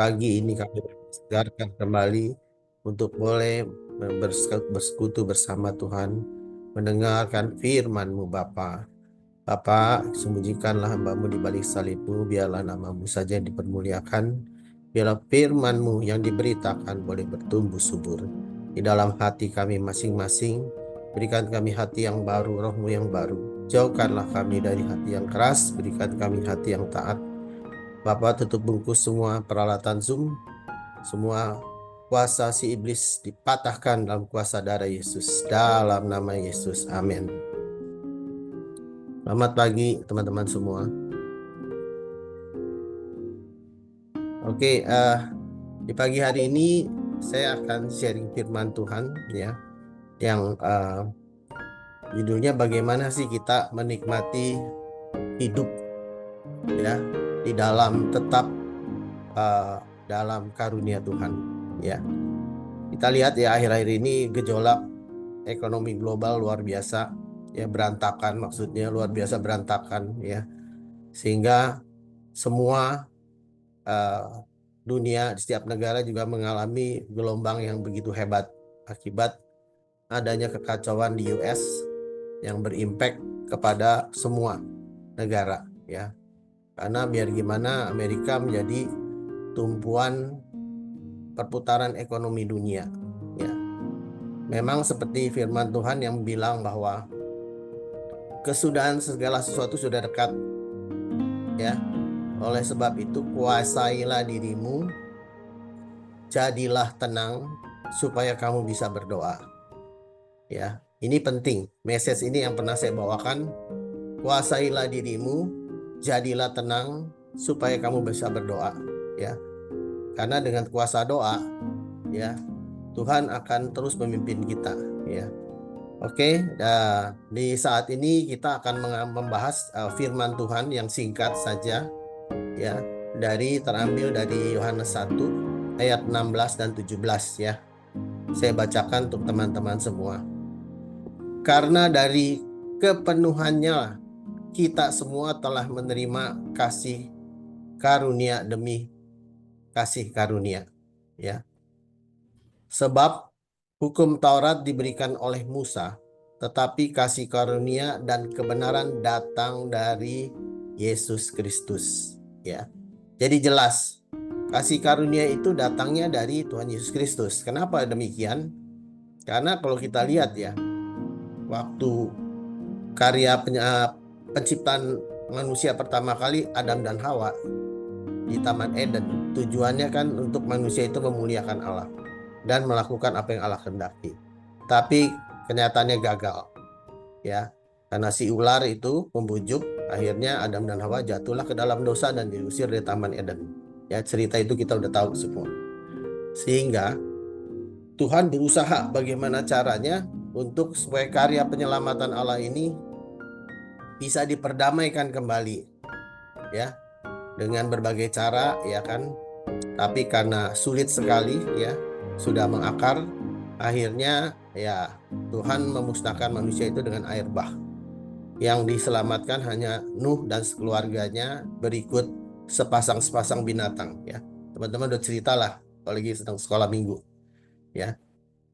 pagi ini kami segarkan kembali untuk boleh bersekutu bersama Tuhan, mendengarkan firman-Mu Bapa. Bapa, sembunyikanlah hamba-Mu di balik salib-Mu, biarlah nama-Mu saja yang dipermuliakan, biarlah firman-Mu yang diberitakan boleh bertumbuh subur di dalam hati kami masing-masing. Berikan kami hati yang baru, roh-Mu yang baru. Jauhkanlah kami dari hati yang keras, berikan kami hati yang taat. Bapak, tutup bungkus semua peralatan Zoom, semua kuasa si iblis dipatahkan dalam kuasa darah Yesus, dalam nama Yesus, amin. Selamat pagi teman-teman semua. Oke, di pagi hari ini saya akan sharing firman Tuhan ya, yang judulnya bagaimana sih kita menikmati hidup ya di dalam tetap dalam karunia Tuhan ya. Kita lihat ya akhir-akhir ini gejolak ekonomi global luar biasa ya, berantakan, maksudnya luar biasa berantakan ya, sehingga semua dunia di setiap negara juga mengalami gelombang yang begitu hebat akibat adanya kekacauan di US yang berimpact kepada semua negara ya, karena biar gimana Amerika menjadi tumpuan perputaran ekonomi dunia ya. Memang seperti firman Tuhan yang bilang bahwa kesudahan segala sesuatu sudah dekat ya. Oleh sebab itu kuasailah dirimu, jadilah tenang supaya kamu bisa berdoa. Ya, ini penting. Message ini yang pernah saya bawakan. Kuasailah dirimu, jadilah tenang supaya kamu bisa berdoa ya. Karena dengan kuasa doa ya, Tuhan akan terus memimpin kita ya. Oke, di saat ini kita akan membahas firman Tuhan yang singkat saja ya, terambil dari Yohanes 1 ayat 16 dan 17 ya. Saya bacakan untuk teman-teman semua. Karena dari kepenuhannya kita semua telah menerima kasih karunia demi kasih karunia ya. Sebab hukum Taurat diberikan oleh Musa, tetapi kasih karunia dan kebenaran datang dari Yesus Kristus ya. Jadi jelas kasih karunia itu datangnya dari Tuhan Yesus Kristus. Kenapa demikian? Karena kalau kita lihat ya, waktu karya penciptaan manusia pertama kali Adam dan Hawa di Taman Eden, tujuannya kan untuk manusia itu memuliakan Allah dan melakukan apa yang Allah kehendaki. Tapi kenyataannya gagal ya, karena si ular itu membujuk, akhirnya Adam dan Hawa jatuhlah ke dalam dosa dan diusir dari Taman Eden ya. Cerita itu kita udah tahu semua. Sehingga Tuhan berusaha bagaimana caranya untuk supaya karya penyelamatan Allah ini bisa diperdamaikan kembali ya, dengan berbagai cara ya kan. Tapi karena sulit sekali ya, sudah mengakar, akhirnya ya Tuhan memusnahkan manusia itu dengan air bah. Yang diselamatkan hanya Nuh dan sekeluarganya, berikut sepasang binatang ya. Teman-teman udah ceritalah kalau lagi sedang sekolah minggu ya.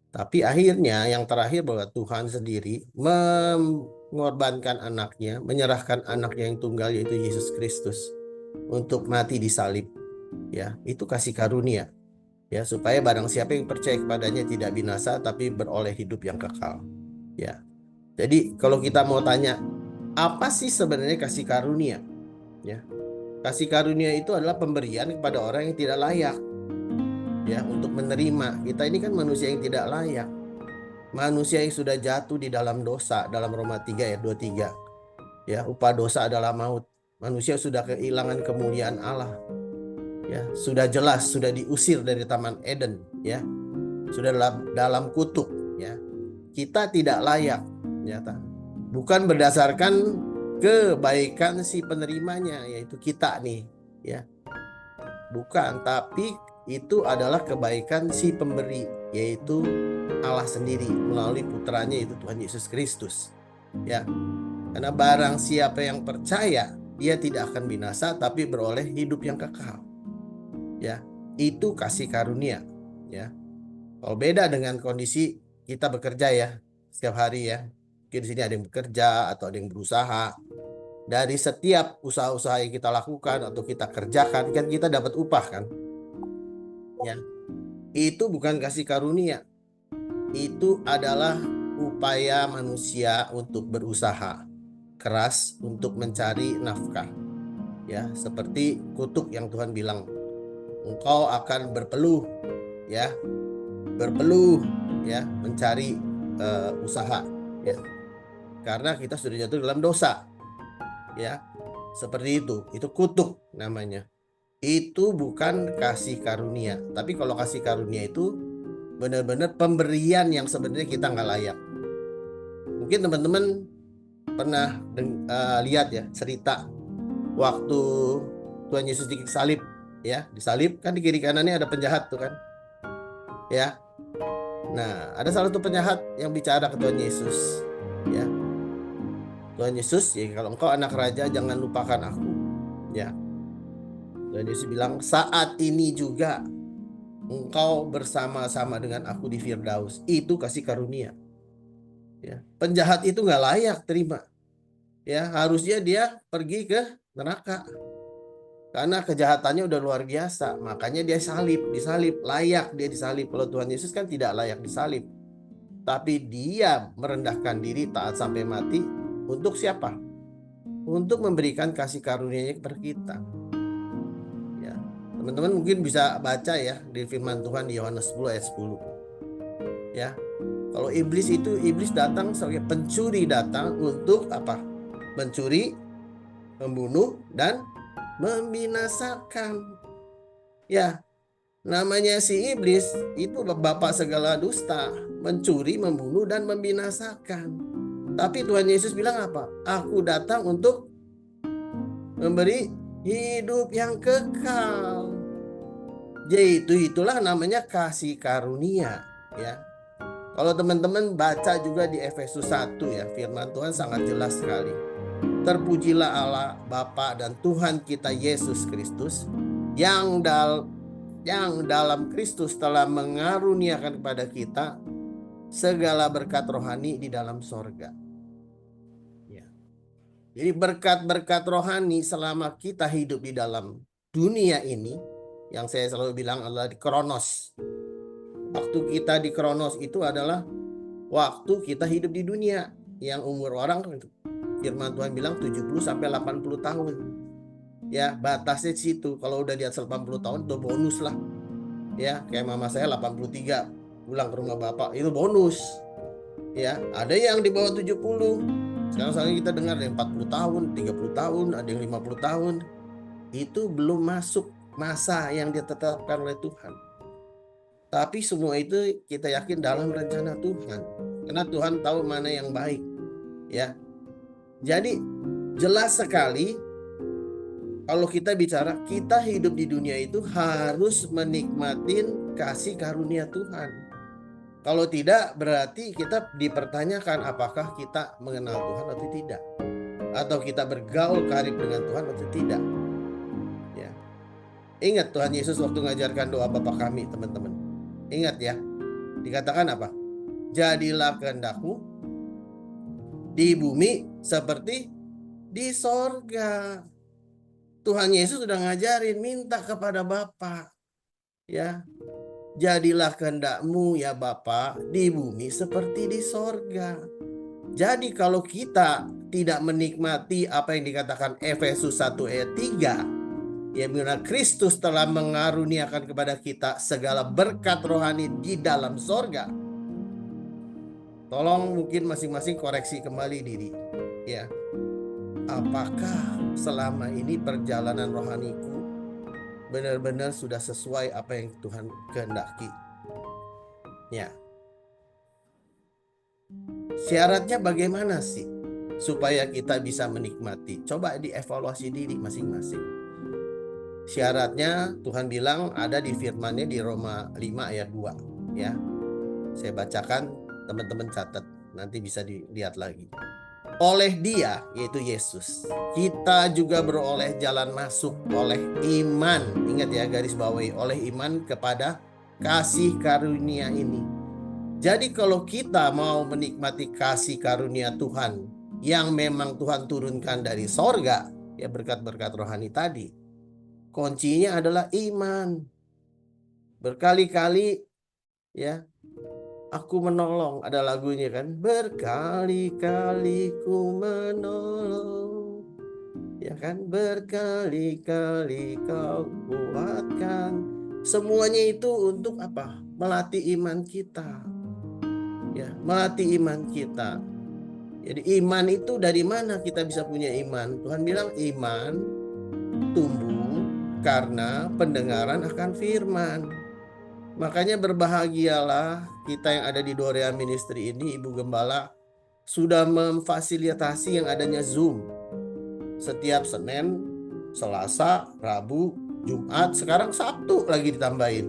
Tapi akhirnya yang terakhir bahwa Tuhan sendiri mengorbankan anaknya, menyerahkan anaknya yang tunggal yaitu Yesus Kristus untuk mati di salib ya. Itu kasih karunia ya, supaya barang siapa yang percaya kepadanya tidak binasa tapi beroleh hidup yang kekal ya. Jadi kalau kita mau tanya apa sih sebenarnya kasih karunia ya, kasih karunia itu adalah pemberian kepada orang yang tidak layak ya untuk menerima. Kita ini kan manusia yang tidak layak, manusia yang sudah jatuh di dalam dosa, dalam Roma 3 ayat 23 ya. Upah dosa adalah maut. Manusia sudah kehilangan kemuliaan Allah ya, sudah jelas sudah diusir dari Taman Eden ya, sudah dalam kutuk ya. Kita tidak layak ternyata, bukan berdasarkan kebaikan si penerimanya yaitu kita nih ya, bukan, tapi itu adalah kebaikan si pemberi yaitu Allah sendiri melalui putranya yaitu Tuhan Yesus Kristus ya. Karena barang siapa yang percaya, dia tidak akan binasa tapi beroleh hidup yang kekal ya. itu kasih karunia, ya. Kalau beda dengan kondisi kita bekerja ya setiap hari ya. Mungkin di sini ada yang bekerja atau ada yang berusaha. Dari setiap usaha-usaha yang kita lakukan atau kita kerjakan kan kita dapat upah kan? Ya. Itu bukan kasih karunia. Itu adalah upaya manusia untuk berusaha keras untuk mencari nafkah. Ya, seperti kutuk yang Tuhan bilang, engkau akan berpeluh ya, berpeluh ya, mencari usaha ya. Karena kita sudah jatuh dalam dosa. Ya. Seperti itu kutuk namanya. Itu bukan kasih karunia. Tapi kalau kasih karunia itu benar-benar pemberian yang sebenarnya kita nggak layak. Mungkin teman-teman pernah lihat ya cerita waktu Tuhan Yesus disalib ya, disalib kan di kiri kanannya ada penjahat tuh kan. Ya. Nah, ada salah satu penjahat yang bicara ke Tuhan Yesus ya. Tuhan Yesus, ya kalau engkau anak raja jangan lupakan aku. Ya. Tuhan Yesus bilang, saat ini juga engkau bersama-sama dengan aku di Firdaus. Itu kasih karunia. Ya. Penjahat itu nggak layak terima. Ya, harusnya dia pergi ke neraka. Karena kejahatannya udah luar biasa. Makanya dia disalib. Layak dia disalib. Kalau Tuhan Yesus kan tidak layak disalib. Tapi dia merendahkan diri taat sampai mati. Untuk siapa? Untuk memberikan kasih karunia-Nya kepada kita. Ya, teman-teman mungkin bisa baca ya di firman Tuhan di Yohanes 10 ayat 10. Ya, kalau iblis datang sebagai pencuri, datang untuk apa? Mencuri, membunuh, dan membinasakan. Ya, namanya si iblis itu bapak segala dusta, mencuri, membunuh, dan membinasakan. Tapi Tuhan Yesus bilang apa? Aku datang untuk memberi hidup yang kekal. Jadi itulah namanya kasih karunia ya. Kalau teman-teman baca juga di Efesus 1 ya, firman Tuhan sangat jelas sekali. Terpujilah Allah Bapa dan Tuhan kita Yesus Kristus yang dalam Kristus telah mengaruniakan kepada kita segala berkat rohani di dalam sorga. Ya. Jadi berkat-berkat rohani selama kita hidup di dalam dunia ini, yang saya selalu bilang adalah di kronos. Waktu kita di kronos itu adalah waktu kita hidup di dunia, yang umur orang firman Tuhan bilang 70 sampai 80 tahun. Ya, batasnya di situ. Kalau udah di atas 80 tahun itu bonus lah. Ya, kayak mama saya 83 pulang ke rumah bapak, itu bonus. Ya, ada yang di bawah 70. Sekarang kita dengar ada yang 40 tahun, 30 tahun, ada yang 50 tahun. Itu belum masuk masa yang ditetapkan oleh Tuhan. Tapi semua itu kita yakin dalam rencana Tuhan. Karena Tuhan tahu mana yang baik. Ya. Jadi jelas sekali kalau kita bicara kita hidup di dunia itu harus menikmatin kasih karunia Tuhan. Kalau tidak berarti kita dipertanyakan apakah kita mengenal Tuhan atau tidak. Atau kita bergaul karib dengan Tuhan atau tidak. Ya. Ingat Tuhan Yesus waktu mengajarkan doa Bapa kami, teman-teman. Ingat ya. Dikatakan apa? Jadilah kehendak-Mu di bumi seperti di sorga. Tuhan Yesus sudah ngajarin minta kepada Bapa. Ya. Jadilah kehendak-Mu ya Bapa di bumi seperti di sorga. Jadi kalau kita tidak menikmati apa yang dikatakan Efesus 1 ayat 3, yang mana Kristus telah mengaruniakan kepada kita segala berkat rohani di dalam sorga. Tolong mungkin masing-masing koreksi kembali diri. Ya, apakah selama ini perjalanan rohaniku benar-benar sudah sesuai apa yang Tuhan kehendaki? Ya. Syaratnya bagaimana sih supaya kita bisa menikmati? Coba dievaluasi diri masing-masing. Syaratnya Tuhan bilang ada di firman-Nya di Roma 5 ayat 2 ya. Saya bacakan, teman-teman catat, nanti bisa dilihat lagi. oleh Dia, yaitu Yesus, kita juga beroleh jalan masuk oleh iman. Ingat ya, garis bawahi, oleh iman kepada kasih karunia ini. Jadi kalau kita mau menikmati kasih karunia Tuhan yang memang Tuhan turunkan dari sorga, ya berkat-berkat rohani tadi, kuncinya adalah iman. Berkali-kali ya aku menolong, ada lagunya kan, berkali-kali ku menolong, ya kan, berkali-kali kau kuatkan. Semuanya itu untuk apa? Melatih iman kita, ya, melatih iman kita. Jadi iman itu dari mana kita bisa punya iman? Tuhan bilang iman tumbuh karena pendengaran akan firman. Makanya berbahagialah kita yang ada di Dorea Ministry ini, Ibu Gembala sudah memfasilitasi yang adanya Zoom setiap Senin, Selasa, Rabu, Jumat, sekarang Sabtu lagi ditambahin.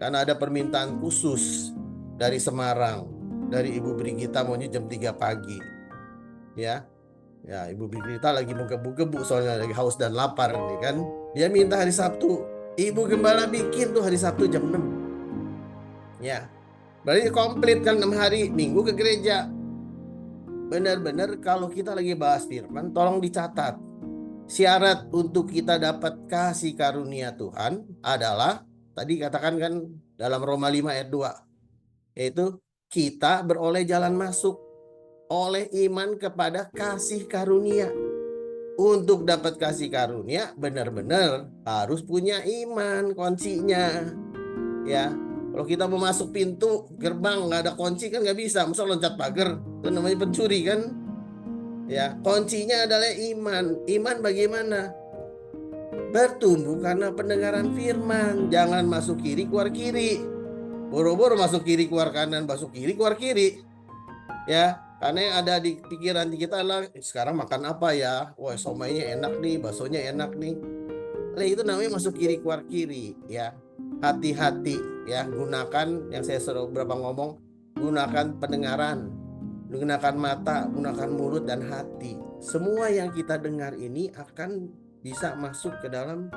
Karena ada permintaan khusus dari Semarang, dari Ibu Brigita maunya jam 3 pagi. Ya. Ya, Ibu Brigita lagi menggebu-gebu soalnya lagi haus dan lapar nih kan. Dia minta hari Sabtu. Ibu Gembala bikin tuh hari Sabtu jam 6. Ya. Berarti komplit kan 6 hari, Minggu ke gereja. Benar-benar kalau kita lagi bahas firman, tolong dicatat. Syarat untuk kita dapat kasih karunia Tuhan adalah, tadi katakan kan dalam Roma 5 ayat 2, yaitu kita beroleh jalan masuk oleh iman kepada kasih karunia. Untuk dapat kasih karunia benar-benar harus punya iman, kuncinya. Ya, kalau kita mau masuk pintu gerbang nggak ada kunci kan nggak bisa, masa loncat pagar, itu namanya pencuri kan. Ya, kuncinya adalah iman. Iman bagaimana? Bertumbuh karena pendengaran firman. Jangan masuk kiri keluar kiri, boro-boro masuk kiri keluar kanan, masuk kiri keluar kiri. Ya, karena yang ada di pikiran kita adalah sekarang makan apa ya? Wah, somainya enak nih, baksonya enak nih. Nah, itu namanya masuk kiri keluar kiri ya. Hati-hati ya, gunakan yang saya suruh berapa ngomong, gunakan pendengaran, gunakan mata, gunakan mulut dan hati. Semua yang kita dengar ini akan bisa masuk ke dalam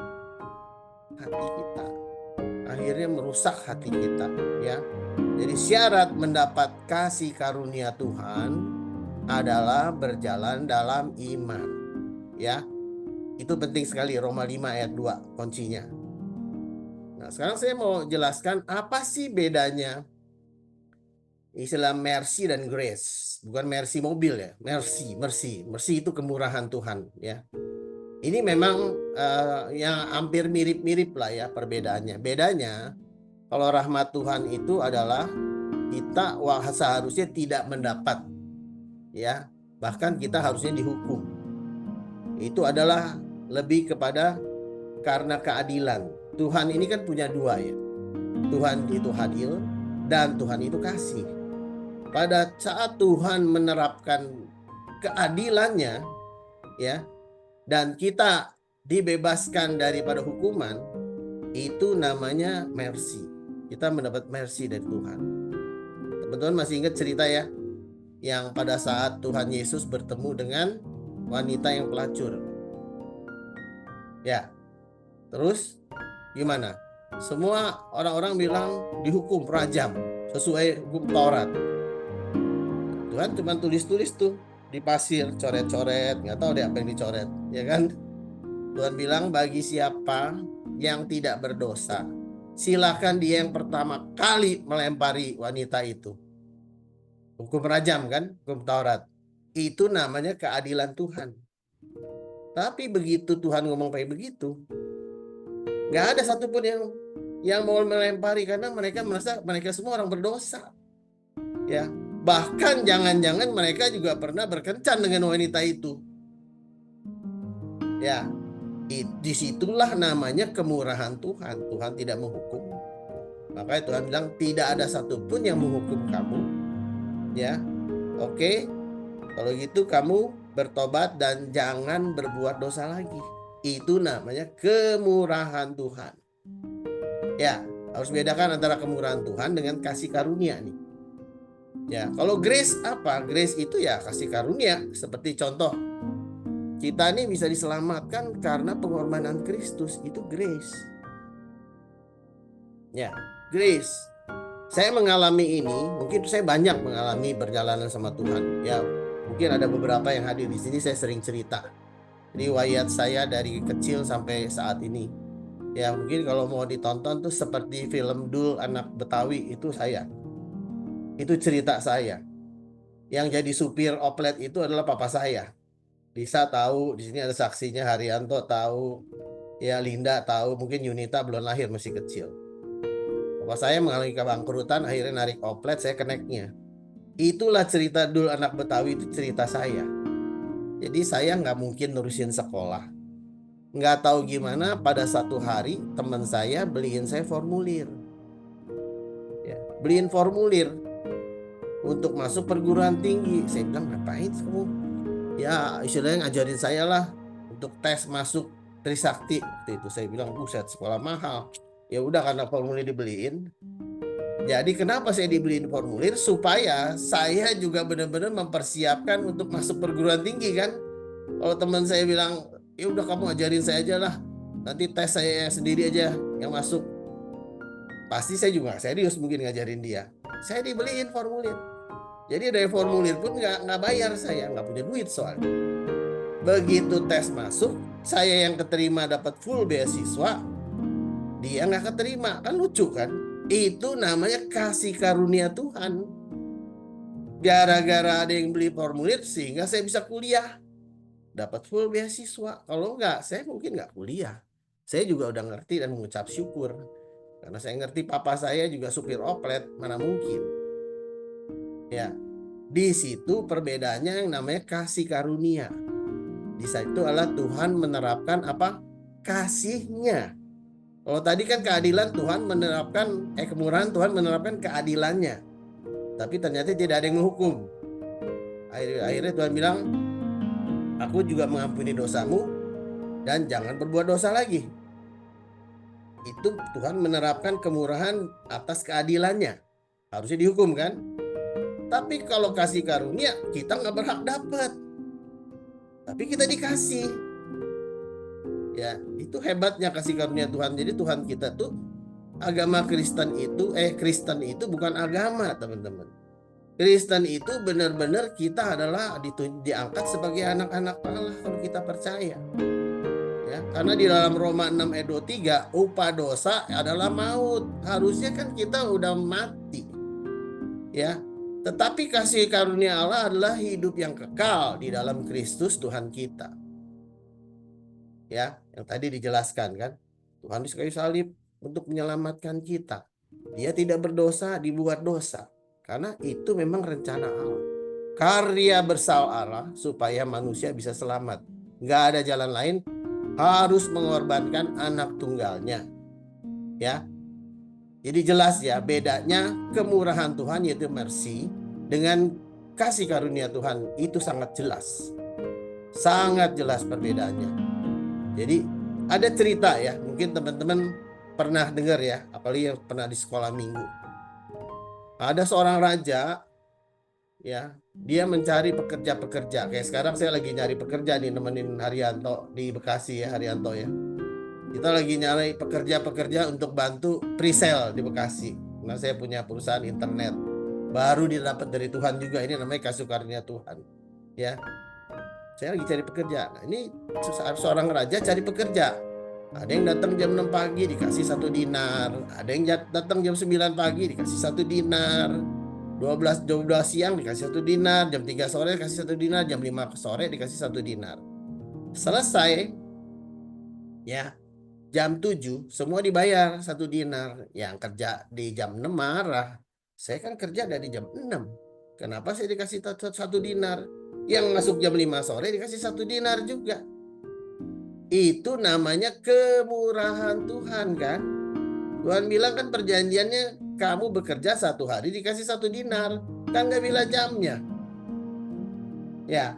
hati kita. Akhirnya merusak hati kita ya. Jadi syarat mendapat kasih karunia Tuhan adalah berjalan dalam iman. Ya. Itu penting sekali, Roma 5 ayat 2 kuncinya. Nah, sekarang saya mau jelaskan apa sih bedanya istilah mercy dan grace. Bukan mercy mobil ya, mercy itu kemurahan Tuhan ya. Ini memang yang hampir mirip-mirip lah ya perbedaannya. Bedanya kalau rahmat Tuhan itu adalah kita seharusnya tidak mendapat ya, bahkan kita harusnya dihukum. Itu adalah lebih kepada karena keadilan. Tuhan ini kan punya dua ya. Tuhan itu adil dan Tuhan itu kasih. Pada saat Tuhan menerapkan keadilannya ya, dan kita dibebaskan daripada hukuman, itu namanya mercy. Kita mendapat mercy dari Tuhan. Teman-teman masih ingat cerita ya, yang pada saat Tuhan Yesus bertemu dengan wanita yang pelacur. Ya, terus gimana? Semua orang-orang bilang dihukum rajam sesuai hukum Taurat. Tuhan cuma tulis-tulis tuh di pasir, coret-coret, nggak tahu deh apa yang dicoret, ya kan? Tuhan bilang bagi siapa yang tidak berdosa, silakan dia yang pertama kali melempari wanita itu. Hukum rajam kan, hukum Taurat. Itu namanya keadilan Tuhan. Tapi begitu Tuhan ngomong kayak begitu, nggak ada satupun yang mau melempari karena mereka merasa mereka semua orang berdosa. Ya, bahkan jangan-jangan mereka juga pernah berkencan dengan wanita itu. Ya, disitulah namanya kemurahan Tuhan. Tuhan tidak menghukum. Makanya Tuhan bilang tidak ada satupun yang menghukum kamu. Ya, oke. Kalau gitu kamu bertobat dan jangan berbuat dosa lagi. Itu namanya kemurahan Tuhan. Ya, harus bedakan antara kemurahan Tuhan dengan kasih karunia nih. Ya, kalau grace apa? Grace itu ya kasih karunia. Seperti contoh, kita ini bisa diselamatkan karena pengorbanan Kristus, itu grace. Ya, grace. Saya mengalami ini, mungkin saya banyak mengalami perjalanan sama Tuhan. Ya, mungkin ada beberapa yang hadir di sini, saya sering cerita riwayat saya dari kecil sampai saat ini. Ya, mungkin kalau mau ditonton tuh seperti film Dul Anak Betawi, itu saya. Itu cerita saya. Yang jadi supir oplet itu adalah papa saya. Lisa tahu, di sini ada saksinya, Haryanto tahu, ya Linda tahu, mungkin Yunita belum lahir, masih kecil. Papa saya mengalami kebangkrutan, akhirnya narik oplet, saya keneknya. Itulah cerita Dul Anak Betawi, itu cerita saya. Jadi saya nggak mungkin nurusin sekolah. Nggak tahu gimana pada satu hari teman saya beliin saya formulir. Ya, beliin formulir untuk masuk perguruan tinggi. Saya bilang, ngapain kamu? Ya istilahnya ngajarin saya lah untuk tes masuk Trisakti. Waktu itu saya bilang, buset sekolah mahal. Ya udah, karena formulir dibeliin. Jadi kenapa saya dibeliin formulir? Supaya saya juga benar-benar mempersiapkan untuk masuk perguruan tinggi kan. Kalau teman saya bilang, ya udah kamu ajarin saya aja lah, nanti tes saya sendiri aja yang masuk, pasti saya juga serius mungkin ngajarin dia. Saya dibeliin formulir. Jadi dari formulir pun nggak bayar, saya nggak punya duit soalnya. Begitu tes masuk, saya yang keterima dapat full beasiswa, dia nggak keterima. Kan lucu kan? Itu namanya kasih karunia Tuhan. Gara-gara ada yang beli formulir sehingga saya bisa kuliah, dapat full beasiswa. Kalau nggak, saya mungkin nggak kuliah. Saya juga udah ngerti dan mengucap syukur. Karena saya ngerti papa saya juga supir oplet, mana mungkin. Ya, di situ perbedaannya yang namanya kasih karunia. Di situ adalah Tuhan menerapkan apa? Kasihnya. Kalau tadi kan keadilan, Tuhan menerapkan, kemurahan, Tuhan menerapkan keadilannya. Tapi ternyata tidak ada yang menghukum. Akhirnya Tuhan bilang, aku juga mengampuni dosamu dan jangan berbuat dosa lagi. Itu Tuhan menerapkan kemurahan atas keadilannya. Harusnya dihukum kan? Tapi kalau kasih karunia, kita nggak berhak dapat. Tapi kita dikasih. Ya, itu hebatnya kasih karunia Tuhan. Jadi Tuhan kita tuh, agama Kristen itu bukan agama, teman-teman. Kristen itu benar-benar kita adalah diangkat sebagai anak-anak Allah kalau kita percaya. Ya, karena di dalam Roma 6 ayat 23, upah dosa adalah maut. Harusnya kan kita udah mati. Ya, tetapi kasih karunia Allah adalah hidup yang kekal di dalam Kristus Tuhan kita. Ya, yang tadi dijelaskan kan, Tuhan di kayu salib untuk menyelamatkan kita. Dia tidak berdosa, dibuat dosa. Karena itu memang rencana Allah. Karya bersal Allah supaya manusia bisa selamat. Nggak ada jalan lain, harus mengorbankan anak tunggalnya. Ya. Jadi jelas ya bedanya kemurahan Tuhan yaitu mercy dengan kasih karunia Tuhan, itu sangat jelas. Sangat jelas perbedaannya. Jadi ada cerita ya, mungkin teman-teman pernah dengar ya, apalagi yang pernah di sekolah minggu. Ada seorang raja ya, dia mencari pekerja-pekerja. Kayak sekarang saya lagi nyari pekerja nih, nemenin Haryanto di Bekasi ya, Haryanto ya. Kita lagi nyari pekerja-pekerja untuk bantu pre-sale di Bekasi. Nah, saya punya perusahaan internet. Baru didapat dari Tuhan juga, ini namanya kasih karunia Tuhan. Ya. Saya lagi cari pekerja. Nah, ini seorang raja cari pekerja. Ada yang datang jam 6 pagi dikasih 1 dinar. Ada yang datang jam 9 pagi dikasih 1 dinar. 12 siang dikasih 1 dinar, jam 3 sore dikasih 1 dinar, jam 5 sore dikasih 1 dinar. Selesai ya, jam 7 semua dibayar 1 dinar. Yang kerja di jam 6 marah. Saya kan kerja dari jam 6. Kenapa saya dikasih 1 dinar? Yang masuk jam 5 sore dikasih 1 dinar juga. Itu namanya kemurahan Tuhan kan. Tuhan bilang kan perjanjiannya, kamu bekerja 1 hari dikasih 1 dinar. Kan gak bilang jamnya. Ya,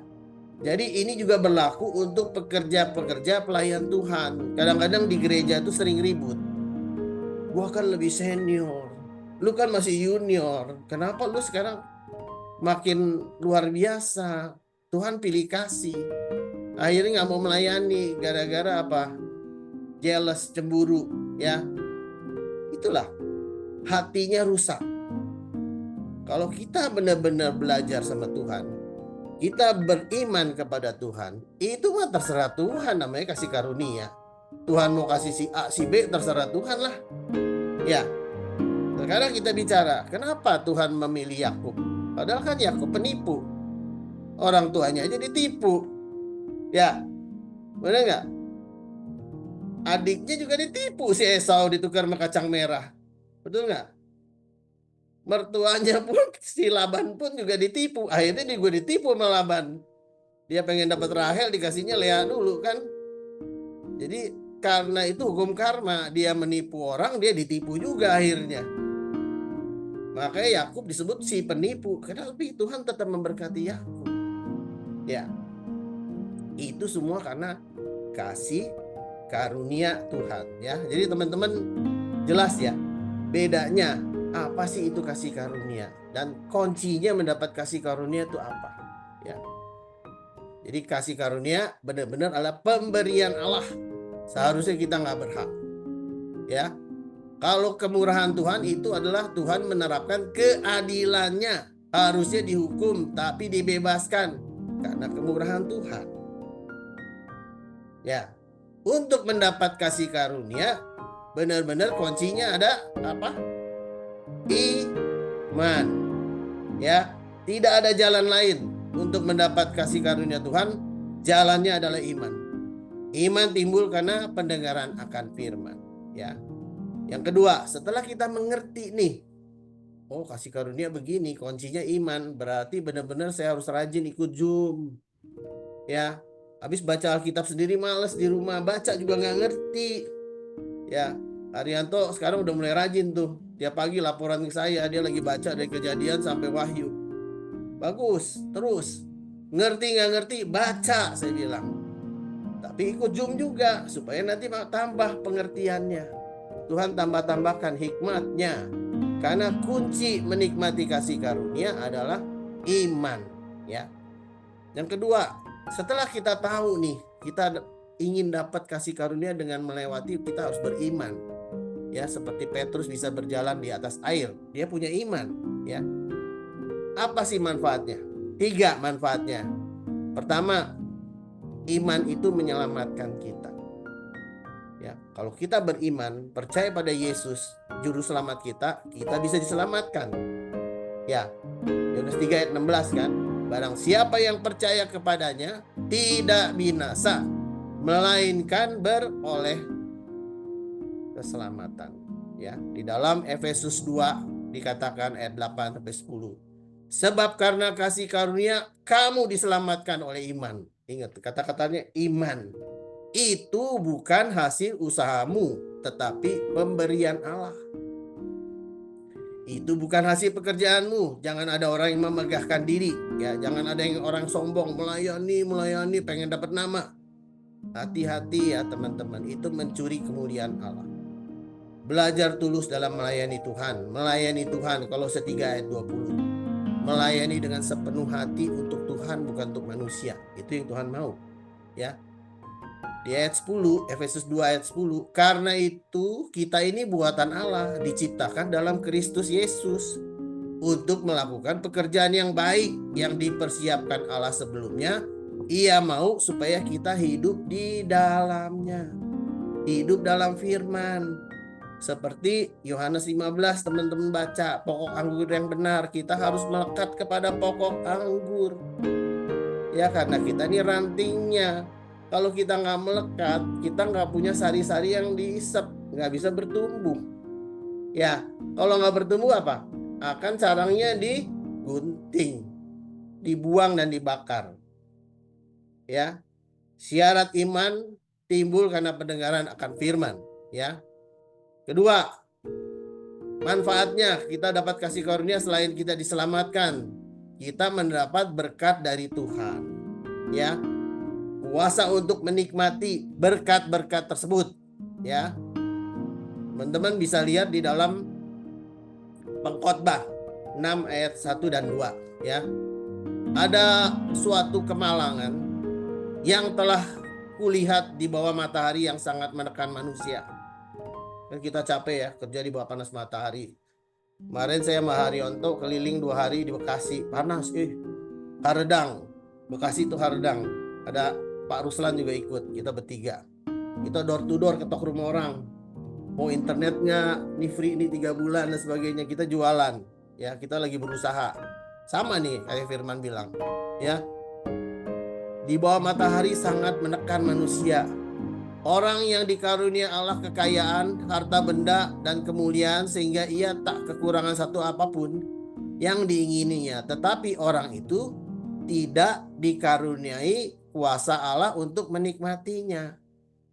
jadi ini juga berlaku untuk pekerja-pekerja pelayan Tuhan. Kadang-kadang di gereja itu sering ribut. Gua kan lebih senior, lu kan masih junior. Kenapa lu sekarang makin luar biasa. Tuhan pilih kasih. Akhirnya nggak mau melayani gara-gara apa? Jealous, cemburu, ya. Itulah hatinya rusak. Kalau kita benar-benar belajar sama Tuhan, kita beriman kepada Tuhan, itu mah terserah Tuhan, namanya kasih karunia. Tuhan mau kasih si A, si B, terserah Tuhan lah. Ya. Sekarang kita bicara, kenapa Tuhan memilih Yakub? Padahal kan Yakub penipu. Orang tuanya aja ditipu. Ya, benar nggak? Adiknya juga ditipu, si Esau ditukar sama kacang merah. Betul nggak? Mertuanya pun, si Laban pun juga ditipu. Akhirnya dia juga ditipu sama Laban. Dia pengen dapat Rahel, dikasihnya Lea dulu kan. Jadi karena itu hukum karma, dia menipu orang, dia ditipu juga akhirnya. Makanya Yakub disebut si penipu. Tapi Tuhan tetap memberkati Yakub. Ya, itu semua karena kasih karunia Tuhan. Ya, jadi teman-teman jelas ya bedanya. Apa sih itu kasih karunia? Dan kuncinya mendapat kasih karunia itu apa? Ya. Jadi kasih karunia benar-benar adalah pemberian Allah. Seharusnya kita nggak berhak. Ya. Kalau kemurahan Tuhan itu adalah Tuhan menerapkan keadilannya. Harusnya dihukum tapi dibebaskan karena kemurahan Tuhan. Ya. Untuk mendapat kasih karunia benar-benar kuncinya ada apa? Iman. Ya, tidak ada jalan lain untuk mendapat kasih karunia Tuhan. Jalannya adalah iman. Iman timbul karena pendengaran akan firman. Ya. Yang kedua, setelah kita mengerti nih, oh kasih karunia begini, kuncinya iman. Berarti benar-benar saya harus rajin ikut Zoom. Ya, habis baca Alkitab sendiri males di rumah, baca juga nggak ngerti. Ya, Arianto sekarang udah mulai rajin tuh. Tiap pagi laporan ke saya, dia lagi baca dari Kejadian sampai Wahyu. Bagus, terus. Ngerti nggak ngerti, baca saya bilang. Tapi ikut Zoom juga, supaya nanti tambah pengertiannya. Tuhan tambah-tambahkan hikmatnya. Karena kunci menikmati kasih karunia adalah iman. Ya. Yang kedua, setelah kita tahu nih, kita ingin dapat kasih karunia dengan melewati, kita harus beriman. Ya, seperti Petrus bisa berjalan di atas air, dia punya iman. Ya, apa sih manfaatnya? 3 manfaatnya. Pertama, iman itu menyelamatkan kita. Ya, kalau kita beriman, percaya pada Yesus, juru selamat kita bisa diselamatkan. Ya, Yohanes 3 ayat 16 kan, barang siapa yang percaya kepadanya tidak binasa, melainkan beroleh keselamatan. Ya, di dalam Efesus 2 dikatakan ayat 8 sampai 10. Sebab karena kasih karunia kamu diselamatkan oleh iman. Ingat kata-katanya iman. Itu bukan hasil usahamu, tetapi pemberian Allah. Itu bukan hasil pekerjaanmu. Jangan ada orang yang memegahkan diri. Ya, jangan ada yang orang sombong melayani pengen dapat nama. Hati-hati ya teman-teman, itu mencuri kemuliaan Allah. Belajar tulus dalam melayani Tuhan. Melayani Tuhan, Kolose 3 ayat 20. Melayani dengan sepenuh hati untuk Tuhan, bukan untuk manusia. Itu yang Tuhan mau. Ya. Di ayat 10, Efesus 2 ayat 10. Karena itu kita ini buatan Allah, diciptakan dalam Kristus Yesus untuk melakukan pekerjaan yang baik yang dipersiapkan Allah sebelumnya. Ia mau supaya kita hidup di dalamnya. Hidup dalam firman. Seperti Yohanes 15 teman-teman baca, pokok anggur yang benar. Kita harus melekat kepada pokok anggur. Ya, karena kita ini rantingnya. Kalau kita nggak melekat, kita nggak punya sari-sari yang diisep, nggak bisa bertumbuh. Ya, kalau nggak bertumbuh apa? Akan carangnya digunting, dibuang dan dibakar. Ya, syarat iman timbul karena pendengaran akan firman. Ya. Kedua, manfaatnya kita dapat kasih karunia selain kita diselamatkan, kita mendapat berkat dari Tuhan. Ya, kuasa untuk menikmati berkat-berkat tersebut. Ya, teman-teman bisa lihat di dalam Pengkhotbah 6 ayat 1 dan 2. Ya, ada suatu kemalangan yang telah kulihat di bawah matahari yang sangat menekan manusia. Kan kita capek ya kerja di bawah panas matahari. Kemarin saya sama Haryanto keliling 2 hari di Bekasi, panas, Haredang. Bekasi itu Haredang. Ada Pak Ruslan juga ikut, kita bertiga. Kita door to door ketok rumah orang. Mau internetnya ini free, ini 3 bulan dan sebagainya, kita jualan. Ya, kita lagi berusaha. Sama nih kayak Firman bilang, ya. Di bawah matahari sangat menekan manusia. Orang yang dikarunia Allah kekayaan, harta benda, dan kemuliaan sehingga ia tak kekurangan satu apapun yang diingininya. Tetapi orang itu tidak dikaruniai kuasa Allah untuk menikmatinya,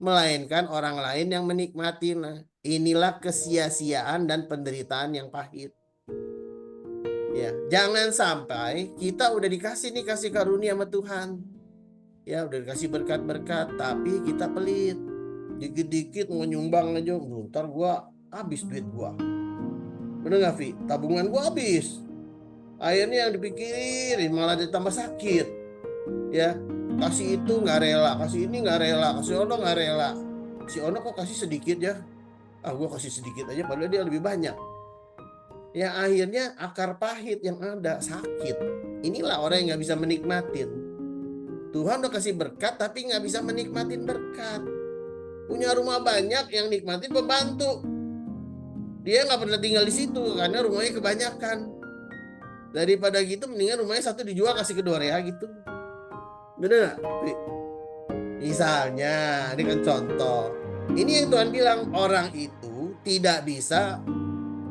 melainkan orang lain yang menikmatinya. Inilah kesia-siaan dan penderitaan yang pahit. Ya, jangan sampai kita udah dikasih nih kasih karunia sama Tuhan. Ya, udah dikasih berkat-berkat, tapi kita pelit. Dikit-dikit mau nyumbang aja, ntar gua habis duit gua. Bener gak, Vi? Tabungan gua habis. Akhirnya yang dipikirin malah ditambah sakit. Ya, kasih itu nggak rela, kasih ini nggak rela, kasih ono nggak rela. Si ono kok kasih sedikit ya? Gua kasih sedikit aja, padahal dia lebih banyak. Ya, akhirnya akar pahit yang ada sakit. Inilah orang yang nggak bisa menikmatin. Tuhan udah kasih berkat tapi nggak bisa menikmatin berkat. Punya rumah banyak, yang nikmatin pembantu. Dia nggak pernah tinggal di situ karena rumahnya kebanyakan. Daripada gitu mendingan rumahnya satu dijual kasih kedua ya gitu. Bener nggak? Misalnya, ini kan contoh. Ini yang Tuhan bilang, orang itu tidak bisa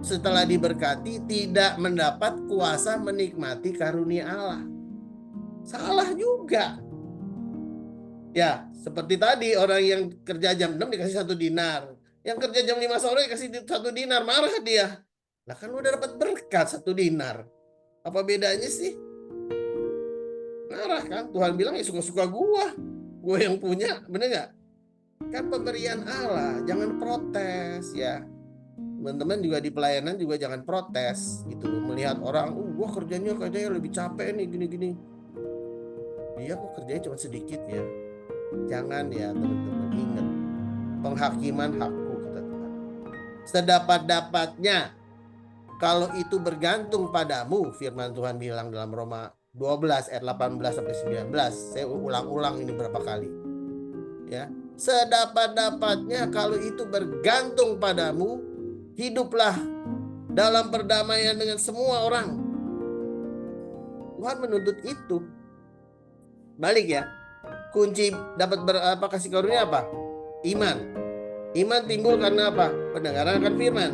setelah diberkati tidak mendapat kuasa menikmati karunia Allah. Salah juga. Ya, seperti tadi orang yang kerja jam 6 dikasih 1 dinar. Yang kerja jam 5 sore dikasih 1 dinar, marah dia. Nah kan udah dapat berkat 1 dinar. Apa bedanya sih? Marah kan? Tuhan bilang ya suka-suka gua. Gua yang punya, bener gak? Kan pemberian Allah, jangan protes ya. Teman-teman juga di pelayanan juga jangan protes gitu loh. Melihat orang, gua kerjanya lebih capek nih gini-gini. Dia kok kerjanya cuma sedikit ya. Jangan ya teman-teman, ingat penghakiman hakku kata Tuhan. Sedapat-dapatnya kalau itu bergantung padamu, firman Tuhan bilang dalam Roma 12 ayat 18 sampai 19. Saya ulang-ulang ini berapa kali. Ya, sedapat-dapatnya kalau itu bergantung padamu, hiduplah dalam perdamaian dengan semua orang. Tuhan menuntut itu. Balik ya. Kunci dapat kasih karunia apa? Iman. Iman timbul karena apa? Pendengaran akan firman.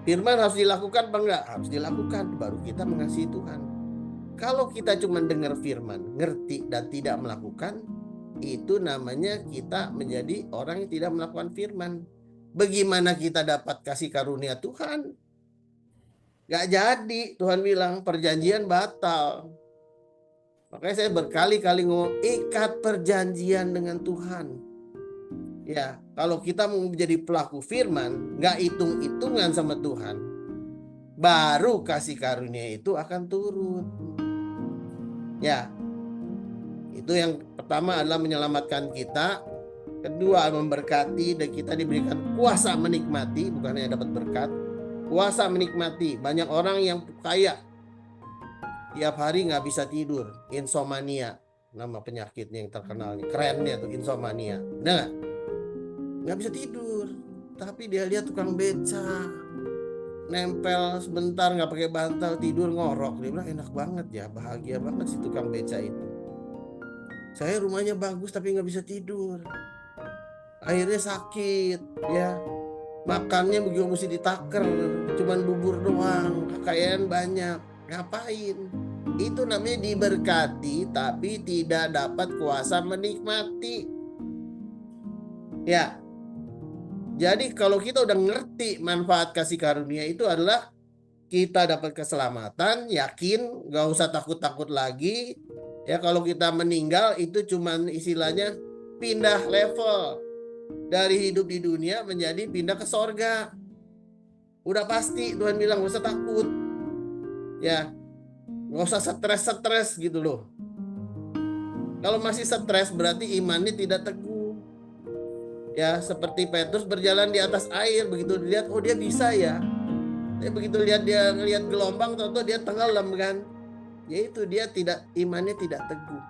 Firman harus dilakukan apa enggak? Harus dilakukan, baru kita mengasihi Tuhan. Kalau kita cuma dengar firman, ngerti dan tidak melakukan, itu namanya kita menjadi orang yang tidak melakukan firman. Bagaimana kita dapat kasih karunia Tuhan? Gak jadi, Tuhan bilang perjanjian batal. Makanya saya berkali-kali ngomong, ikat perjanjian dengan Tuhan. Ya, kalau kita mau menjadi pelaku firman, gak hitung-hitungan sama Tuhan, baru kasih karunia itu akan turun. Ya, itu yang pertama adalah menyelamatkan kita. Kedua, memberkati dan kita diberikan kuasa menikmati, bukan hanya dapat berkat, kuasa menikmati. Banyak orang yang kaya tiap hari nggak bisa tidur, insomnia, nama penyakitnya yang terkenal nih, kerennya tuh insomnia. Nah, nggak bisa tidur, tapi dia lihat tukang beca, nempel sebentar nggak pakai bantal, tidur ngorok. Dia bilang enak banget ya, bahagia banget si tukang beca itu. Saya rumahnya bagus tapi nggak bisa tidur, akhirnya sakit ya. Makannya begitu mesti ditaker, cuman bubur doang, kekayaan banyak, ngapain? Itu namanya diberkati tapi tidak dapat kuasa menikmati. Ya. Jadi kalau kita udah ngerti manfaat kasih karunia itu adalah kita dapat keselamatan, yakin, gak usah takut-takut lagi. Ya, kalau kita meninggal itu cuman istilahnya pindah level dari hidup di dunia menjadi pindah ke sorga. Udah pasti Tuhan bilang gak usah takut. Ya, Nggak usah stres-stres gitu loh. Kalau masih stres berarti imannya tidak teguh. Ya, seperti Petrus berjalan di atas air, begitu dilihat, oh dia bisa ya. Tapi begitu lihat dia ngelihat gelombang, tahu-tahu dia tenggelam kan. Yaitu dia tidak, imannya tidak teguh.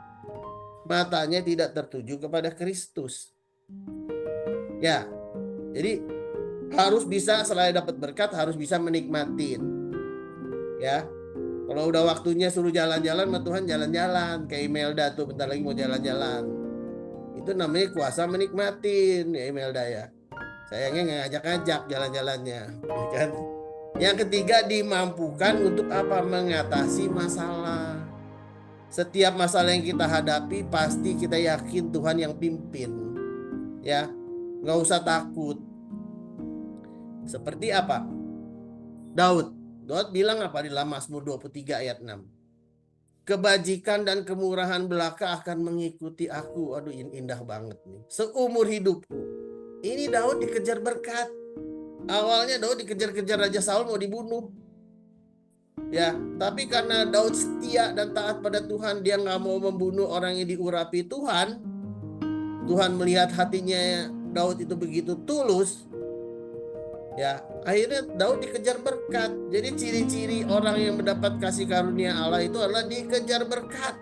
Matanya tidak tertuju kepada Kristus. Ya, jadi harus bisa, selain dapat berkat, harus bisa menikmatin. Ya, kalau udah waktunya suruh jalan-jalan sama Tuhan, jalan-jalan. Kayak Imelda tuh bentar lagi mau jalan-jalan. Itu namanya kuasa menikmatin ya Imelda ya. Sayangnya nggak ngajak-ngajak jalan-jalannya, ya kan? Yang ketiga, dimampukan untuk apa? Mengatasi masalah. Setiap masalah yang kita hadapi pasti kita yakin Tuhan yang pimpin. Ya, nggak usah takut. Seperti apa? Daud bilang apa di dalam Mazmur 23 ayat 6? Kebajikan dan kemurahan belaka akan mengikuti aku. Aduh, indah banget nih. Seumur hidupku. Ini Daud dikejar berkat. Awalnya Daud dikejar-kejar Raja Saul mau dibunuh. Ya, tapi karena Daud setia dan taat pada Tuhan, dia nggak mau membunuh orang yang diurapi Tuhan. Tuhan melihat hatinya Daud itu begitu tulus. Ya, akhirnya Daud dikejar berkat. Jadi ciri-ciri orang yang mendapat kasih karunia Allah itu adalah dikejar berkat.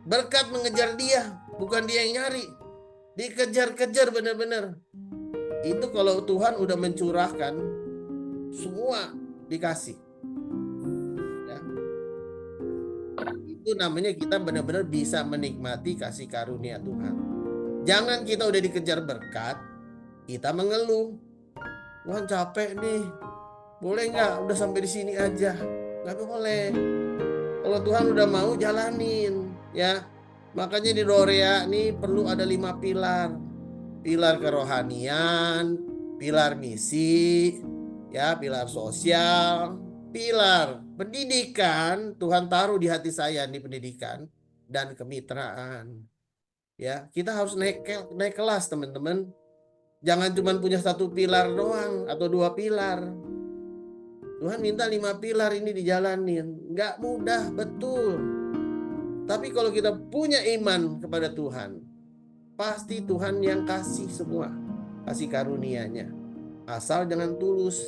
Berkat mengejar dia, bukan dia yang nyari. Dikejar-kejar benar-benar. Itu kalau Tuhan udah mencurahkan, semua dikasih. Ya. Itu namanya kita benar-benar bisa menikmati kasih karunia Tuhan. Jangan kita udah dikejar berkat, kita mengeluh. Tuhan capek nih, boleh nggak udah sampai di sini aja? Nggak boleh. Kalau Tuhan udah mau, jalanin ya. Makanya di Dorea nih perlu ada 5 pilar. Pilar kerohanian, pilar misi, ya, pilar sosial, pilar pendidikan. Tuhan taruh di hati saya nih pendidikan dan kemitraan. Ya, kita harus naik kelas teman-teman. Jangan cuma punya 1 pilar doang atau 2 pilar. Tuhan minta 5 pilar ini dijalanin. Nggak mudah, betul. Tapi kalau kita punya iman kepada Tuhan, pasti Tuhan yang kasih semua. Kasih karunia-Nya. Asal jangan tulus.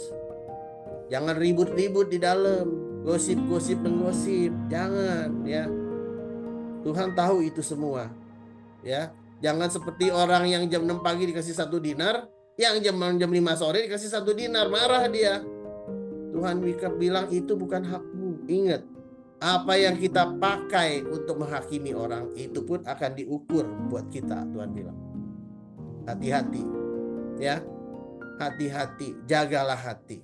Jangan ribut-ribut di dalam. Gosip-gosip menggosip. Jangan ya. Tuhan tahu itu semua. Ya. Jangan seperti orang yang jam 6 pagi dikasih 1 dinar. Yang jam 5 sore dikasih 1 dinar. Marah dia. Tuhan bilang itu bukan hakmu. Ingat, apa yang kita pakai untuk menghakimi orang itu pun akan diukur buat kita. Tuhan bilang, hati-hati, ya, hati-hati, jagalah hati,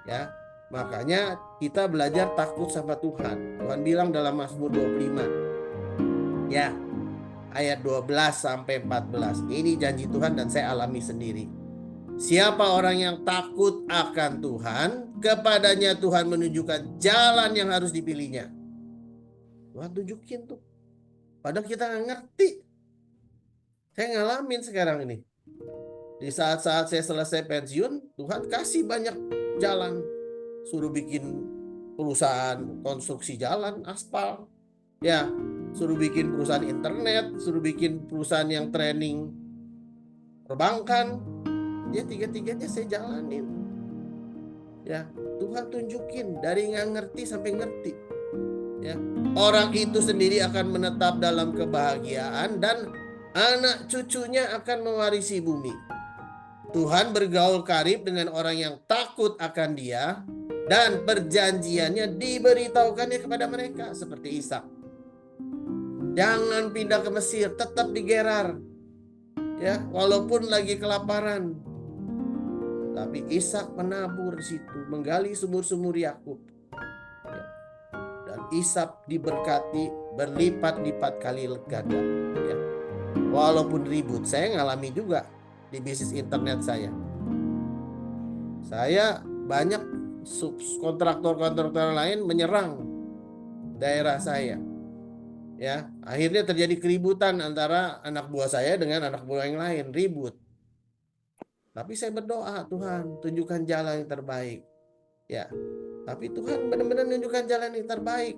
ya. Makanya kita belajar takut sama Tuhan. Tuhan bilang dalam Mazmur 25, ya, ayat 12 sampai 14. Ini janji Tuhan dan saya alami sendiri. Siapa orang yang takut akan Tuhan, kepadanya Tuhan menunjukkan jalan yang harus dipilihnya. Tuhan tunjukin tuh. Padahal kita nggak ngerti. Saya ngalamin sekarang ini. Di saat-saat saya selesai pensiun, Tuhan kasih banyak jalan. Suruh bikin perusahaan konstruksi jalan, aspal. Ya, suruh bikin perusahaan internet, suruh bikin perusahaan yang training perbankan. Ya, tiga-tiganya saya jalanin. Ya, Tuhan tunjukin dari nggak ngerti sampai ngerti. Ya, orang itu sendiri akan menetap dalam kebahagiaan dan anak cucunya akan mewarisi bumi. Tuhan bergaul karib dengan orang yang takut akan Dia dan perjanjiannya diberitahukannya kepada mereka seperti Ishak. Jangan pindah ke Mesir, tetap di Gerar. Ya, walaupun lagi kelaparan. Tapi Ishak menabur di situ, menggali sumur-sumur Yakub. Ya. Dan Ishak diberkati berlipat-lipat kali ganda. Ya. Walaupun ribut, saya ngalami juga di bisnis internet saya. Saya banyak kontraktor-kontraktor lain menyerang daerah saya. Ya, akhirnya terjadi keributan antara anak buah saya dengan anak buah yang lain, ribut. Tapi saya berdoa, Tuhan, tunjukkan jalan yang terbaik. Ya. Tapi Tuhan benar-benar menunjukkan jalan yang terbaik.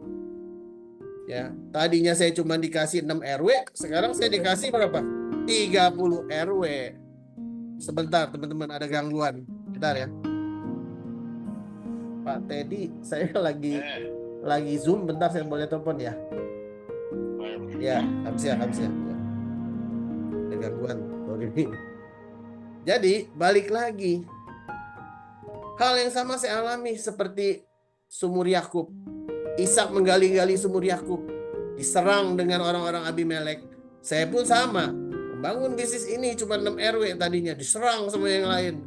Ya, tadinya saya cuma dikasih 6 RW, sekarang saya dikasih berapa? 30 RW. Sebentar teman-teman, ada gangguan. Bentar ya. Pak Teddy, saya lagi Zoom, bentar saya boleh telepon ya. Ya, Kamsia. Ya. Ada gangguan. Sorry. Jadi, balik lagi. Hal yang sama saya alami seperti sumur Yakub. Ishak menggali-gali sumur Yakub, diserang dengan orang-orang Abimelek. Saya pun sama, membangun bisnis ini cuma 6 RW tadinya, diserang sama yang lain,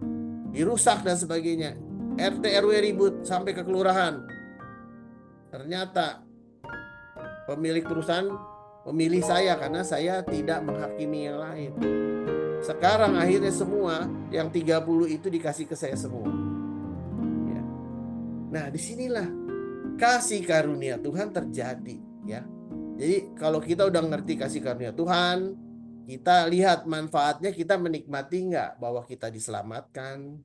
dirusak dan sebagainya. RT RW ribut sampai ke kelurahan. Ternyata pemilik perusahaan memilih saya karena saya tidak menghakimi yang lain. Sekarang akhirnya semua yang 30 itu dikasih ke saya semua. Ya. Nah, disinilah kasih karunia Tuhan terjadi, ya. Jadi kalau kita udah ngerti kasih karunia Tuhan, kita lihat manfaatnya, kita menikmati nggak bahwa kita diselamatkan,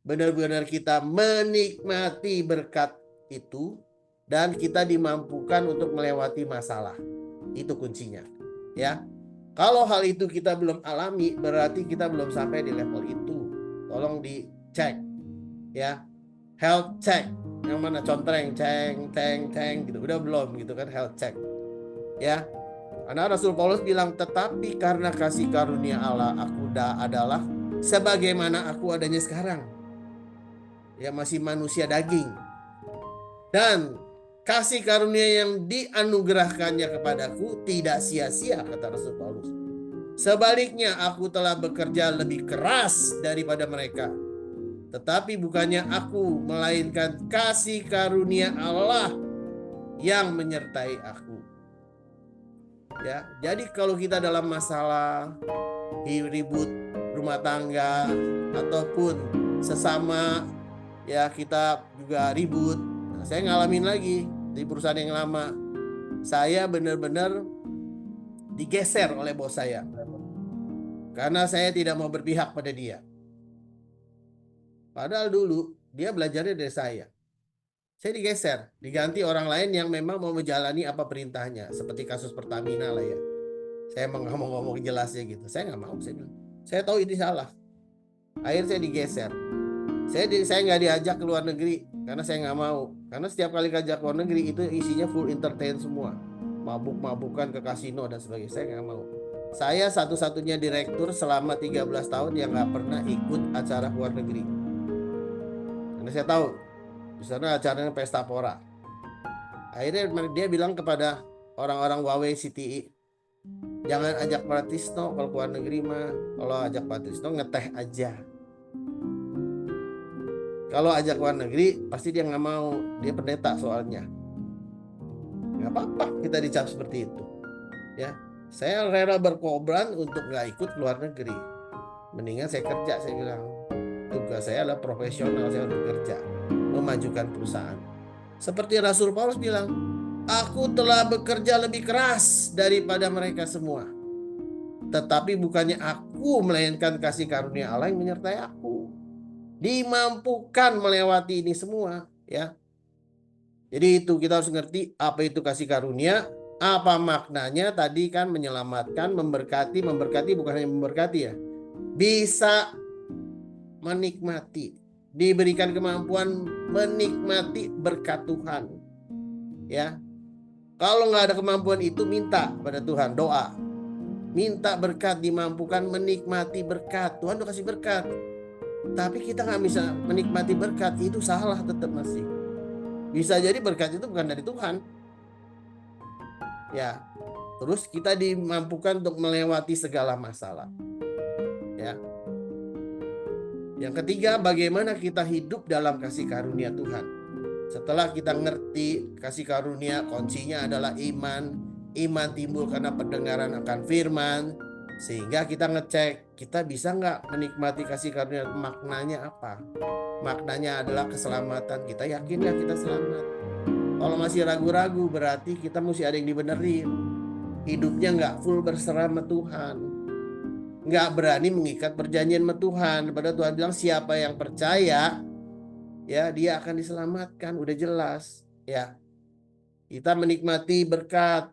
benar-benar kita menikmati berkat itu, dan kita dimampukan untuk melewati masalah. Itu kuncinya, ya. Kalau hal itu kita belum alami, berarti kita belum sampai di level itu. Tolong dicek, ya. Health check. Yang mana contreng, ceng gitu. Udah belum gitu kan, health check. Ya. Karena Rasul Paulus bilang, tetapi karena kasih karunia Allah aku adalah sebagaimana aku adanya sekarang. Ya, masih manusia daging. Dan kasih karunia yang dianugerahkannya kepadaku tidak sia-sia, kata Rasul Paulus. Sebaliknya aku telah bekerja lebih keras daripada mereka. Tetapi bukannya aku, melainkan kasih karunia Allah yang menyertai aku. Ya, jadi kalau kita dalam masalah ribut rumah tangga ataupun sesama, ya kita juga ribut. Nah, saya ngalamin lagi di perusahaan yang lama. Saya benar-benar digeser oleh bos saya karena saya tidak mau berpihak pada dia. Padahal dulu dia belajarnya dari saya. Saya digeser, diganti orang lain yang memang mau menjalani apa perintahnya. Seperti kasus Pertamina lah ya. Saya mau ngomong jelasnya gitu. Saya nggak mau, saya bilang. Saya tahu ini salah. Akhirnya saya digeser. Saya nggak diajak ke luar negeri karena saya nggak mau. Karena setiap kali ngajak ke luar negeri itu isinya full entertain semua. Mabuk-mabukan ke kasino dan sebagainya. Saya nggak mau. Saya satu-satunya direktur selama 13 tahun yang nggak pernah ikut acara luar negeri. Karena saya tahu di sana acaranya pesta pora. Akhirnya dia bilang kepada orang-orang Huawei CTI, jangan ajak Pak Tisno kalau keluar negeri mah. Kalau ajak Pak Tisno ngeteh aja. Kalau ajak luar negeri pasti dia nggak mau. Dia pendeta soalnya. Nggak apa-apa kita dicap seperti itu. Ya, saya rela berkorban untuk nggak ikut luar negeri. Mendingan saya kerja, saya bilang. Tugas saya adalah profesional, saya bekerja, memajukan perusahaan. Seperti Rasul Paulus bilang, aku telah bekerja lebih keras daripada mereka semua. Tetapi bukannya aku, melainkan kasih karunia Allah yang menyertai aku. Dimampukan melewati ini semua, ya. Jadi itu kita harus ngerti apa itu kasih karunia, apa maknanya. Tadi kan menyelamatkan, memberkati bukan hanya memberkati ya. Bisa menikmati, diberikan kemampuan menikmati berkat Tuhan, ya. Kalau nggak ada kemampuan itu, minta pada Tuhan, doa, minta berkat, dimampukan menikmati berkat. Tuhan udah kasih berkat, tapi kita nggak bisa menikmati berkat, itu salah tetap masih. Bisa jadi berkat itu bukan dari Tuhan, ya. Terus kita dimampukan untuk melewati segala masalah, ya. Yang ketiga, bagaimana kita hidup dalam kasih karunia Tuhan. Setelah kita ngerti kasih karunia, kuncinya adalah iman. Iman timbul karena pendengaran akan firman. Sehingga kita ngecek, kita bisa nggak menikmati kasih karunia, maknanya apa? Maknanya adalah keselamatan. Kita yakin nggak kita selamat? Kalau masih ragu-ragu, berarti kita mesti ada yang dibenerin. Hidupnya nggak full berserah sama Tuhan. Nggak berani mengikat perjanjian sama Tuhan. Padahal Tuhan bilang siapa yang percaya ya dia akan diselamatkan, udah jelas ya. Kita menikmati berkat,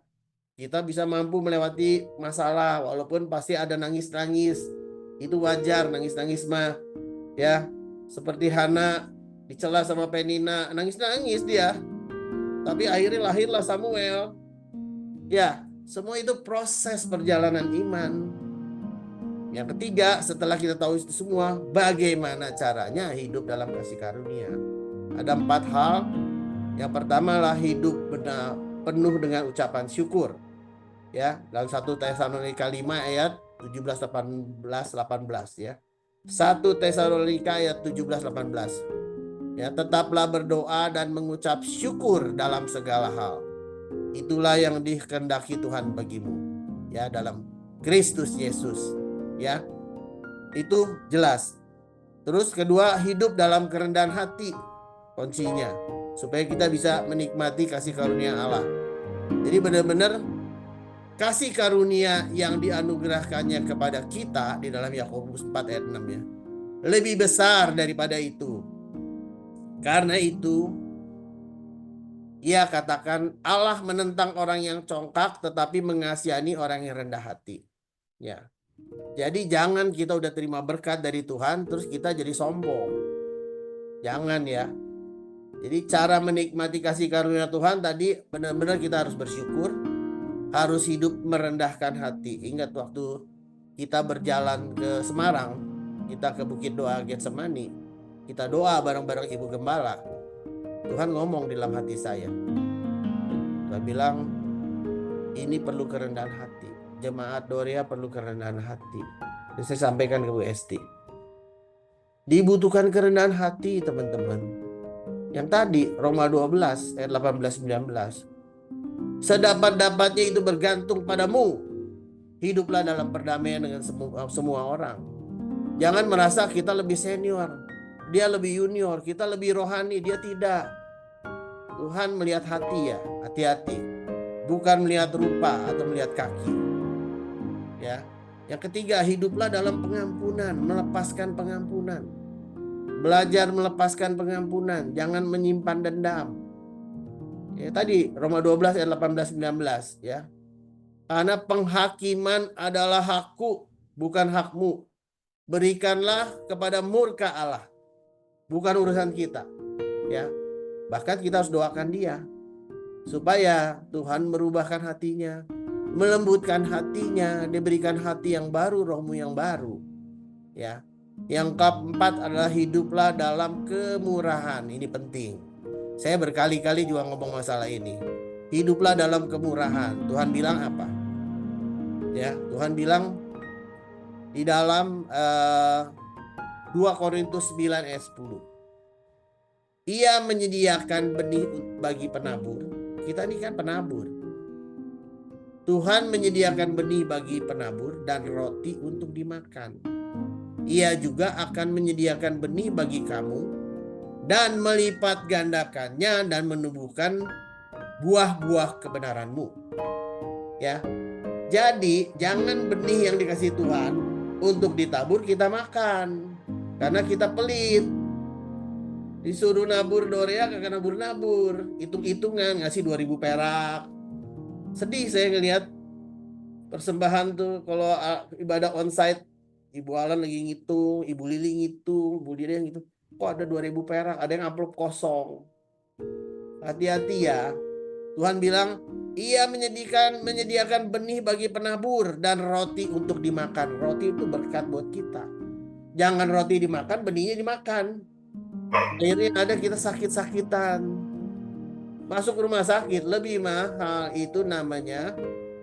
kita bisa mampu melewati masalah walaupun pasti ada nangis-nangis. Itu wajar, nangis-nangis mah ya. Seperti Hana dicela sama Penina, nangis-nangis dia. Tapi akhirnya lahirlah Samuel. Ya, semua itu proses perjalanan iman. Yang ketiga, setelah kita tahu itu semua, bagaimana caranya hidup dalam kasih karunia. Ada 4 hal. Yang pertama lah hidup benar penuh dengan ucapan syukur. Ya, dalam 1 Tesalonika 5 ayat 17 18 ya. 1 Tesalonika ayat 17 18. Ya, tetaplah berdoa dan mengucap syukur dalam segala hal. Itulah yang dikehendaki Tuhan bagimu. Ya, dalam Kristus Yesus. Ya. Itu jelas. Terus kedua, hidup dalam kerendahan hati. Kuncinya supaya kita bisa menikmati kasih karunia Allah. Jadi benar-benar kasih karunia yang dianugerahkannya kepada kita di dalam Yakobus 4 ayat 6 ya. Lebih besar daripada itu. Karena itu ia katakan Allah menentang orang yang congkak tetapi mengasihani orang yang rendah hati. Ya. Jadi jangan kita udah terima berkat dari Tuhan terus kita jadi sombong. Jangan ya. Jadi cara menikmati kasih karunia Tuhan tadi benar-benar kita harus bersyukur, harus hidup merendahkan hati. Ingat waktu kita berjalan ke Semarang, kita ke Bukit Doa Getsemani, kita doa bareng-bareng Ibu Gembala. Tuhan ngomong dalam hati saya. Tuhan bilang, ini perlu kerendahan hati. Jemaat Dorea perlu kerendahan hati. Dan saya sampaikan ke Bu Esti. Dibutuhkan kerendahan hati teman-teman. Yang tadi Roma 12 ayat 18-19. Sedapat-dapatnya itu bergantung padamu. Hiduplah dalam perdamaian dengan semua orang. Jangan merasa kita lebih senior, dia lebih junior, kita lebih rohani, dia tidak. Tuhan melihat hati ya, hati-hati. Bukan melihat rupa atau melihat kaki. Ya. Yang ketiga, hiduplah dalam pengampunan, melepaskan pengampunan. Belajar melepaskan pengampunan, jangan menyimpan dendam. Ya, tadi Roma 12 ayat 18-19 ya. Karena penghakiman adalah hakku, bukan hakmu. Berikanlah kepada murka Allah, bukan urusan kita. Ya. Bahkan kita harus doakan dia supaya Tuhan merubahkan hatinya, melembutkan hatinya, diberikan hati yang baru, rohmu yang baru. Ya. Yang keempat adalah hiduplah dalam kemurahan. Ini penting. Saya berkali-kali juga ngomong masalah ini. Hiduplah dalam kemurahan. Tuhan bilang apa? Ya, Tuhan bilang di dalam 2 Korintus 9 ayat 10. Ia menyediakan benih bagi penabur. Kita ini kan penabur. Tuhan menyediakan benih bagi penabur dan roti untuk dimakan. Ia juga akan menyediakan benih bagi kamu dan melipat gandakannya dan menumbuhkan buah-buah kebenaranmu. Ya. Jadi jangan benih yang dikasih Tuhan untuk ditabur kita makan karena kita pelit. Disuruh nabur Dorea kagak nabur-nabur, hitung-hitungan ngasih 2.000 perak. Sedih saya ngelihat persembahan tuh kalau ibadah onsite. Ibu Alan lagi ngitung, Ibu Lili ngitung, Bu Dina yang ngitung. Kok ada 2.000 perak, ada yang amplop kosong. Hati-hati ya. Tuhan bilang, ia menyediakan benih bagi penabur dan roti untuk dimakan. Roti itu berkat buat kita. Jangan roti dimakan, benihnya dimakan. Akhirnya ada kita sakit-sakitan. Masuk rumah sakit lebih mahal, itu namanya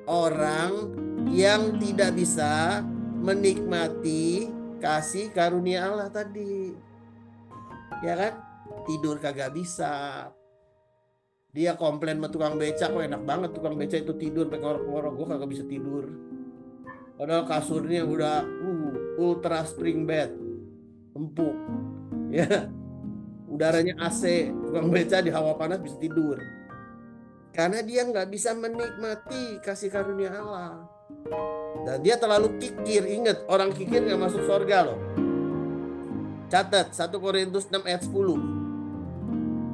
orang yang tidak bisa menikmati kasih karunia Allah tadi. Ya kan? Tidur kagak bisa. Dia komplain sama tukang beca, kok enak banget tukang beca itu tidur pakai orok-orok, gue kagak bisa tidur. Padahal kasurnya udah ultra spring bed, empuk. Ya. Udaranya AC, tukang beca di hawa panas bisa tidur. Karena dia nggak bisa menikmati kasih karunia Allah. Dan dia terlalu kikir. Ingat, orang kikir gak masuk surga loh. Catat 1 Korintus 6 ayat 10.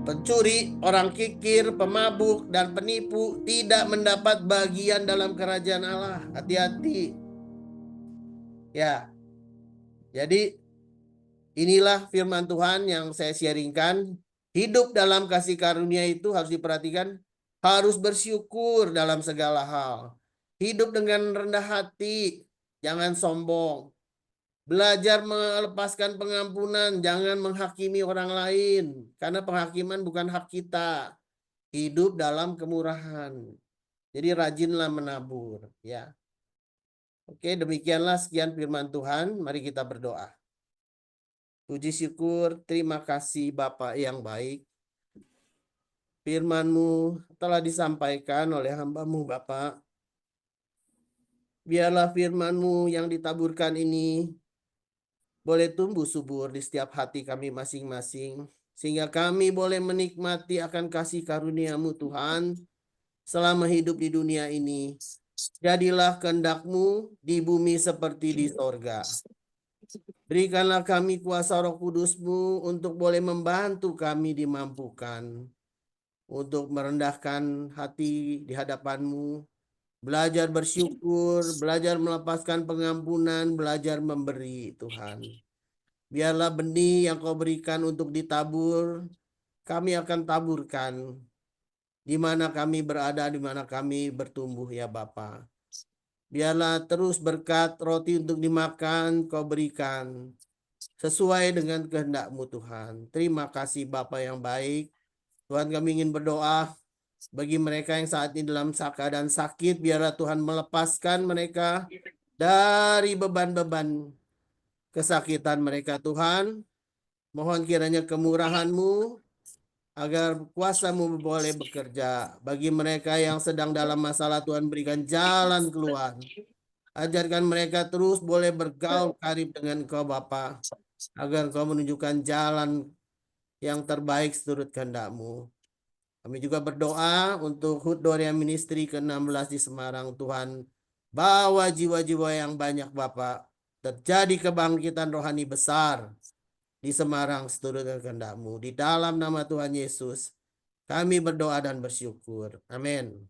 pencuri, orang kikir, pemabuk, dan penipu tidak mendapat bagian dalam kerajaan Allah. Hati-hati. Ya, jadi inilah firman Tuhan yang saya sharingkan. Hidup dalam kasih karunia itu harus diperhatikan, harus bersyukur dalam segala hal. Hidup dengan rendah hati, jangan sombong. Belajar melepaskan pengampunan, jangan menghakimi orang lain, karena penghakiman bukan hak kita. Hidup dalam kemurahan. Jadi rajinlah menabur, ya. Oke, demikianlah sekian firman Tuhan. Mari kita berdoa. Puji syukur, terima kasih Bapak yang baik. Firman-Mu telah disampaikan oleh hamba-Mu Bapak. Biarlah firman-Mu yang ditaburkan ini boleh tumbuh subur di setiap hati kami masing-masing, sehingga kami boleh menikmati akan kasih karunia-Mu Tuhan selama hidup di dunia ini. Jadilah kehendak-Mu di bumi seperti di sorga. Berikanlah kami kuasa Roh Kudus-Mu untuk boleh membantu kami dimampukan untuk merendahkan hati di hadapan-Mu, belajar bersyukur, belajar melepaskan pengampunan, belajar memberi Tuhan. Biarlah benih yang Kau berikan untuk ditabur, kami akan taburkan di mana kami berada, di mana kami bertumbuh ya Bapa. Biarlah terus berkat roti untuk dimakan Kau berikan sesuai dengan kehendak-Mu Tuhan. Terima kasih Bapa yang baik. Tuhan, kami ingin berdoa bagi mereka yang saat ini dalam keadaan sakit, biarlah Tuhan melepaskan mereka dari beban-beban kesakitan mereka Tuhan. Mohon kiranya kemurahan-Mu agar kuasa-Mu boleh bekerja. Bagi mereka yang sedang dalam masalah, Tuhan berikan jalan keluar. Ajarkan mereka terus boleh bergaul karib dengan Engkau Bapa, agar Engkau menunjukkan jalan yang terbaik seturut kehendak-Mu. Kami juga berdoa untuk HUT Dorea Ministry ke-16 di Semarang. Tuhan, bawa jiwa-jiwa yang banyak Bapak. Terjadi kebangkitan rohani besar di Semarang seturut kehendak-Mu. Di dalam nama Tuhan Yesus, kami berdoa dan bersyukur. Amin.